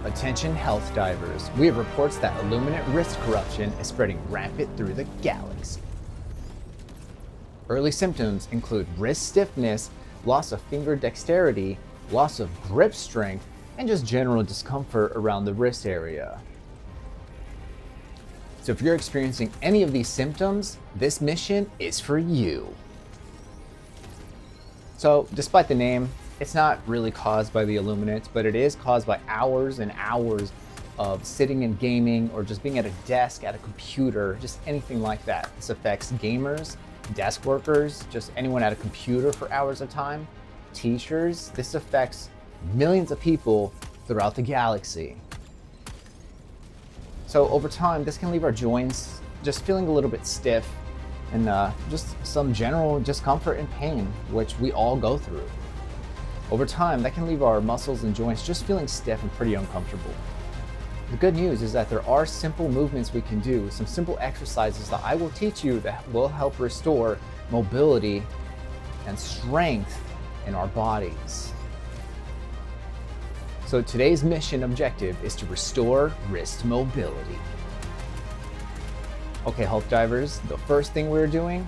Attention health divers, we have reports that Illuminate wrist corruption is spreading rampant through the galaxy. Early symptoms include wrist stiffness, loss of finger dexterity, loss of grip strength, and just general discomfort around the wrist area. So if you're experiencing any of these symptoms, this mission is for you. So despite the name, it's not really caused by the Illuminates, but it is caused by hours and hours of sitting and gaming or just being at a desk, at a computer, just anything like that. This affects gamers, desk workers, just anyone at a computer for hours at a time, teachers. This affects millions of people throughout the galaxy. So over time, this can leave our joints just feeling a little bit stiff and just some general discomfort and pain, which we all go through. Over time, that can leave our muscles and joints just feeling stiff and pretty uncomfortable. The good news is that there are simple movements we can do, some simple exercises that I will teach you that will help restore mobility and strength in our bodies. So today's mission objective is to restore wrist mobility. Okay, health divers, the first thing we're doing,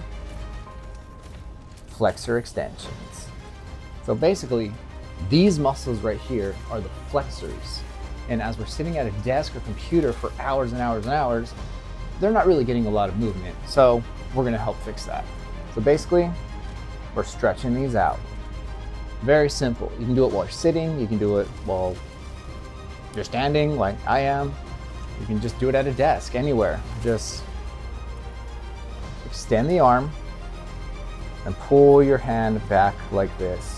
flexor extensions. So basically, these muscles right here are the flexors. And as we're sitting at a desk or computer for hours and hours and hours, they're not really getting a lot of movement. So we're gonna help fix that. So basically, we're stretching these out. Very simple. You can do it while you're sitting. You can do it while you're standing like I am. You can just do it at a desk, anywhere. Just extend the arm and pull your hand back like this.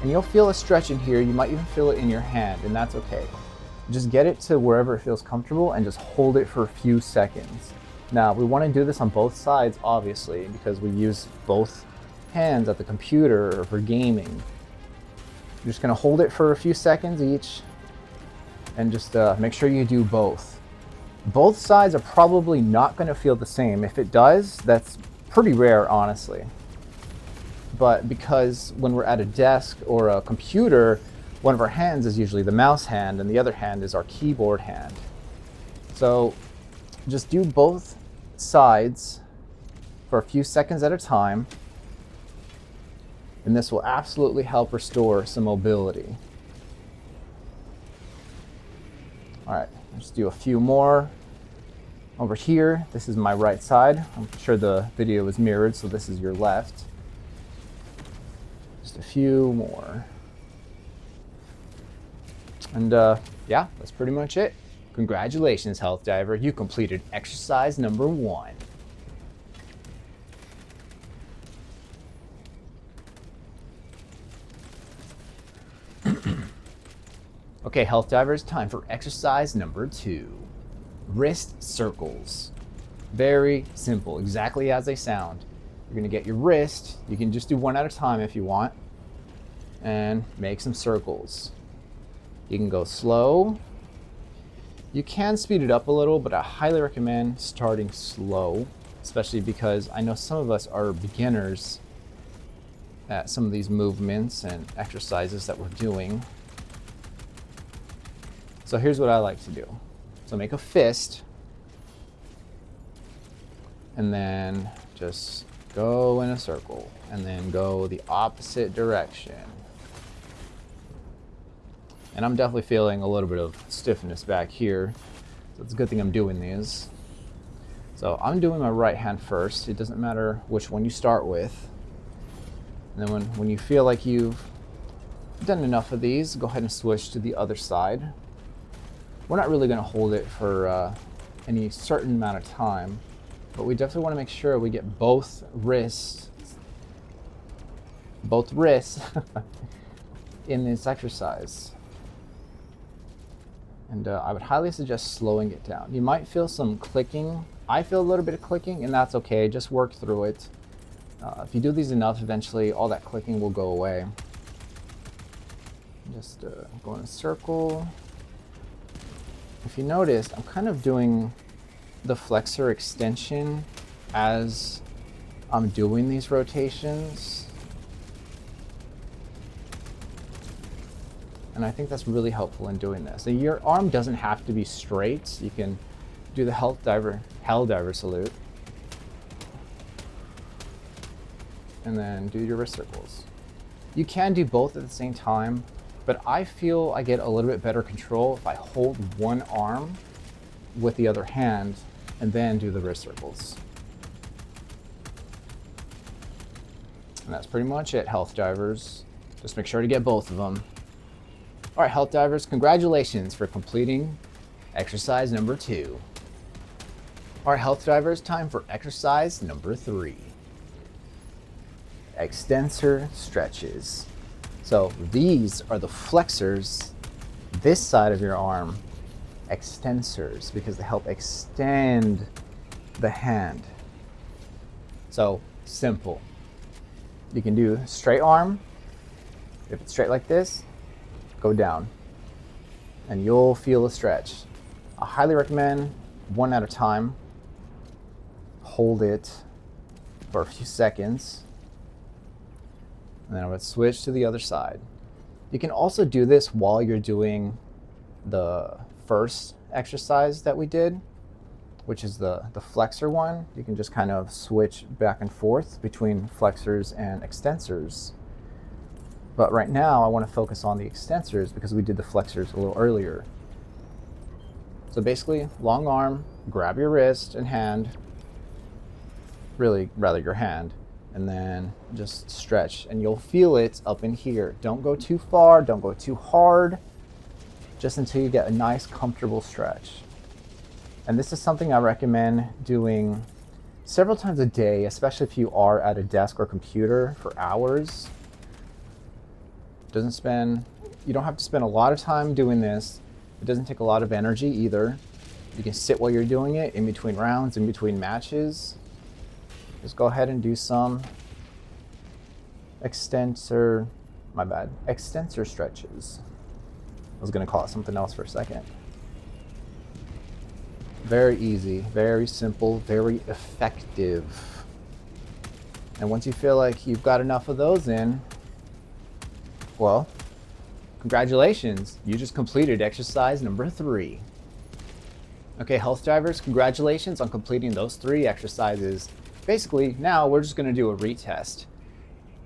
And you'll feel a stretch in here. You might even feel it in your hand, and that's okay. Just get it to wherever it feels comfortable and just hold it for a few seconds. Now, we want to do this on both sides, obviously, because we use both hands at the computer or for gaming. You're just going to hold it for a few seconds each and just make sure you do both. Both sides are probably not going to feel the same. If it does, that's pretty rare, honestly. But because when we're at a desk or a computer, one of our hands is usually the mouse hand and the other hand is our keyboard hand. So just do both sides for a few seconds at a time, and this will absolutely help restore some mobility. All right, let's do a few more. Over here, this is my right side. I'm sure the video is mirrored, so this is your left. Just a few more. And yeah, that's pretty much it. Congratulations, health diver. You completed exercise number 1. Okay, health divers, time for exercise number 2. Wrist circles. Very simple, exactly as they sound. You're gonna get your wrist. You can just do one at a time if you want, and make some circles. You can go slow. You can speed it up a little, but I highly recommend starting slow, especially because I know some of us are beginners at some of these movements and exercises that we're doing. So here's what I like to do. So make a fist, and then just go in a circle, and then go the opposite direction. And I'm definitely feeling a little bit of stiffness back here, so it's a good thing I'm doing these. So I'm doing my right hand first. It doesn't matter which one you start with. And then when you feel like you've done enough of these, go ahead and switch to the other side. We're not really going to hold it for any certain amount of time, but we definitely want to make sure we get both wrists in this exercise. And I would highly suggest slowing it down. You might feel some clicking. I feel a little bit of clicking, and that's okay. Just work through it. If you do these enough, eventually all that clicking will go away. Just go in a circle. If you notice, I'm kind of doing the flexor extension as I'm doing these rotations. And I think that's really helpful in doing this. So your arm doesn't have to be straight. You can do the HealthDiver salute. And then do your wrist circles. You can do both at the same time, but I feel I get a little bit better control if I hold one arm with the other hand and then do the wrist circles. And that's pretty much it, HealthDivers. Just make sure to get both of them. All right, HealthDivers, congratulations for completing exercise number 2. All right, HealthDivers, time for exercise number 3. Extensor stretches. So these are the flexors, this side of your arm, extensors, because they help extend the hand. So simple. You can do straight arm. If it's straight like this, go down and you'll feel a stretch. I highly recommend one at a time. Hold it for a few seconds. And then I would switch to the other side. You can also do this while you're doing the first exercise that we did, which is the flexor one. You can just kind of switch back and forth between flexors and extensors. But right now I want to focus on the extensors because we did the flexors a little earlier. So basically, long arm, grab your wrist and hand, really rather your hand, and then just stretch, and you'll feel it up in here. Don't go too far, don't go too hard, just until you get a nice comfortable stretch. And this is something I recommend doing several times a day, especially if you are at a desk or computer for hours. You don't have to spend a lot of time doing this. It doesn't take a lot of energy either. You can sit while you're doing it in between rounds, in between matches. Just go ahead and do some extensor stretches. I was gonna call it something else for a second. Very easy, very simple, very effective. And once you feel like you've got enough of those in, well, congratulations, you just completed exercise number 3. Okay, HealthDivers, congratulations on completing those 3 exercises. Basically, now we're just gonna do a retest.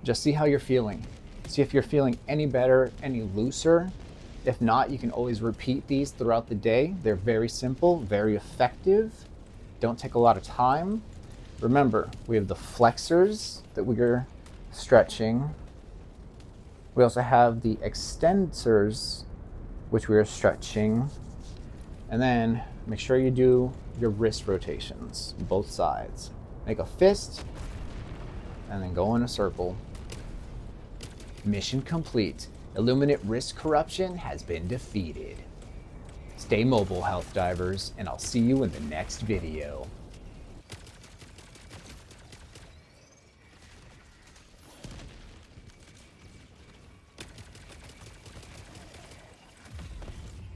Just see how you're feeling. See if you're feeling any better, any looser. If not, you can always repeat these throughout the day. They're very simple, very effective. Don't take a lot of time. Remember, we have the flexors that we're stretching. We also have the extensors, which we are stretching. And then make sure you do your wrist rotations, both sides. Make a fist, and then go in a circle. Mission complete. Illuminate wrist corruption has been defeated. Stay mobile, HealthDivers, and I'll see you in the next video.